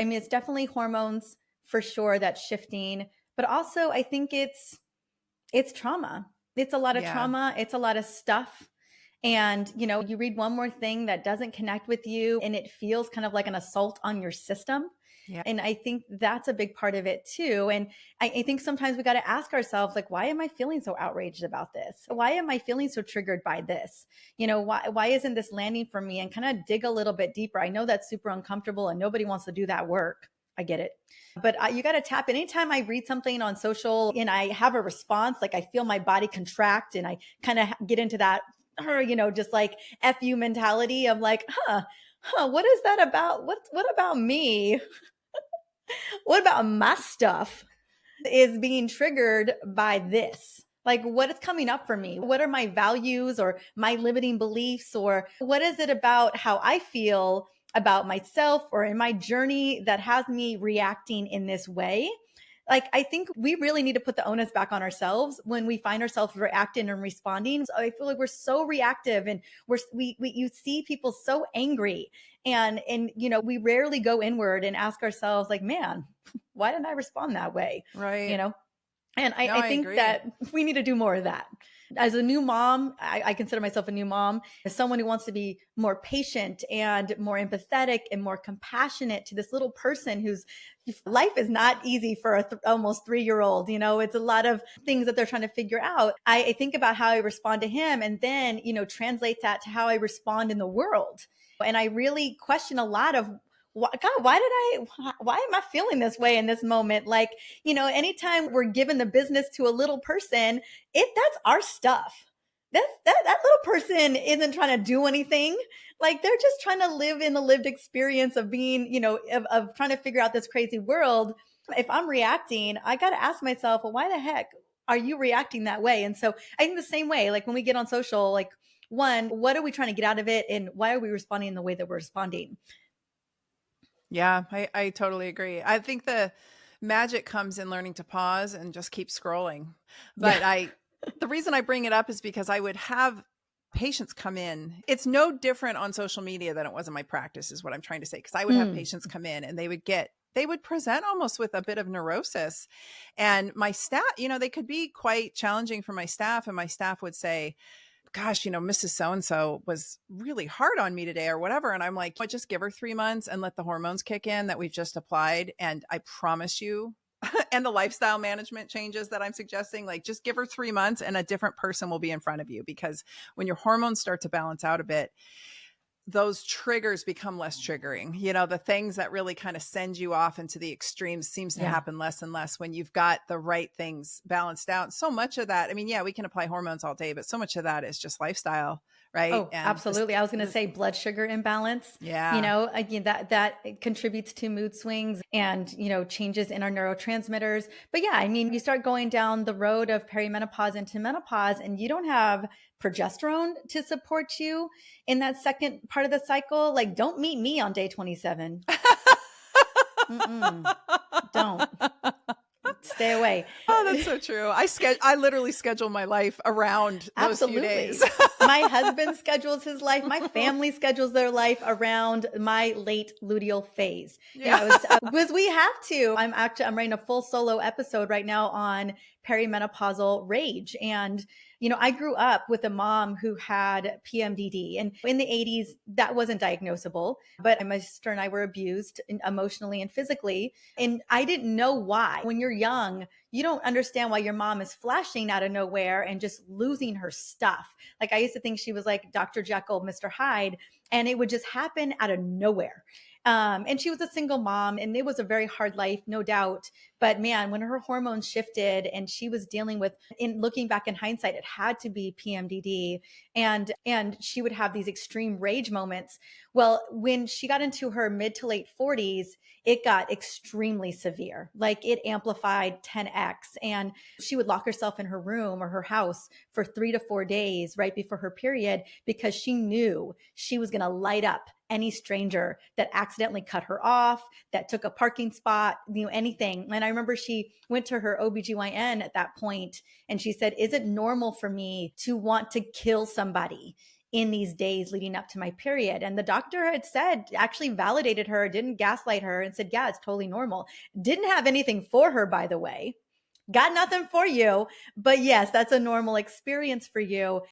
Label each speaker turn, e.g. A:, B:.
A: I mean, it's definitely hormones for sure that's shifting, but also I think it's trauma. It's a lot of
B: Yeah.
A: trauma. It's a lot of stuff. And, you read one more thing that doesn't connect with you and it feels kind of like an assault on your system.
B: Yeah.
A: And I think that's a big part of it too. And I think sometimes we got to ask ourselves, like, why am I feeling so outraged about this? Why am I feeling so triggered by this? Why isn't this landing for me? And kind of dig a little bit deeper. I know that's super uncomfortable and nobody wants to do that work. I get it. But you got to tap. Anytime I read something on social and I have a response, like I feel my body contract and I kind of get into that, just like FU mentality of like, what is that about? What about me? What about my stuff is being triggered by this? Like, what is coming up for me? What are my values or my limiting beliefs? Or what is it about how I feel about myself or in my journey that has me reacting in this way? Like, I think we really need to put the onus back on ourselves when we find ourselves reacting and responding. So I feel like we're so reactive and you see people so angry and we rarely go inward and ask ourselves like, man, why didn't I respond that way? You
B: Right.
A: know? And
B: No,
A: I
B: I
A: think
B: agree.
A: that we need to do more of that. As a new mom, I consider myself a new mom, as someone who wants to be more patient and more empathetic and more compassionate to this little person whose life is not easy for a almost 3-year-old. It's a lot of things that they're trying to figure out. I think about how I respond to him and then, translate that to how I respond in the world. And I really question a lot of, God, why am I feeling this way in this moment? Like, anytime we're given the business to a little person, that's our stuff. That little person isn't trying to do anything. Like they're just trying to live in the lived experience of being, of trying to figure out this crazy world. If I'm reacting, I got to ask myself, well, why the heck are you reacting that way? And so I think the same way, like when we get on social, like one, what are we trying to get out of it? And why are we responding in the way that we're responding?
B: Yeah, I totally agree. I think the magic comes in learning to pause and just keep scrolling.
A: Yeah.
B: But the reason I bring it up is because I would have patients come in. It's no different on social media than it was in my practice, is what I'm trying to say. Because I would have
A: Mm.
B: patients come in and they would present almost with a bit of neurosis. And my staff, they could be quite challenging for my staff. And my staff would say, gosh, Mrs. So-and-so was really hard on me today or whatever. And I'm like, just give her 3 months and let the hormones kick in that we've just applied. And I promise you, and the lifestyle management changes that I'm suggesting, like just give her 3 months and a different person will be in front of you. Because when your hormones start to balance out a bit, those triggers become less triggering. The things that really kind of send you off into the extremes seems to
A: Yeah.
B: happen less and less when you've got the right things balanced out. So much of that, I mean, yeah, we can apply hormones all day, but so much of that is just lifestyle, right?
A: Oh,
B: And
A: absolutely. I was going to say blood sugar imbalance.
B: yeah.
A: Again, that contributes to mood swings and, changes in our neurotransmitters. But yeah, I mean, you start going down the road of perimenopause into menopause and you don't have progesterone to support you in that second part of the cycle. Like, don't meet me on day 27. Mm-mm, don't. Stay away.
B: Oh, that's so true. I literally schedule my life around those few days.
A: Absolutely. My husband schedules his life. My family schedules their life around my late luteal phase.
B: Yeah.
A: Because we have to. I'm writing a full solo episode right now on perimenopausal rage. And, I grew up with a mom who had PMDD. And in the 80s, that wasn't diagnosable. But my sister and I were abused emotionally and physically. And I didn't know why. When you're young, you don't understand why your mom is flashing out of nowhere and just losing her stuff. Like I used to think she was like Dr. Jekyll, Mr. Hyde, and it would just happen out of nowhere. And she was a single mom and it was a very hard life, no doubt. But man, when her hormones shifted and she was dealing with, in looking back in hindsight, it had to be PMDD and she would have these extreme rage moments. Well, when she got into her mid to late 40s, it got extremely severe. Like it amplified 10x. And she would lock herself in her room or her house for 3 to 4 days right before her period because she knew she was going to light up any stranger that accidentally cut her off, that took a parking spot, anything. And I remember she went to her OBGYN at that point and she said, is it normal for me to want to kill somebody in these days leading up to my period. And the doctor had said, actually validated her, didn't gaslight her, and said, yeah, it's totally normal. Didn't have anything for her, by the way. Got nothing for you. But yes, that's a normal experience for you.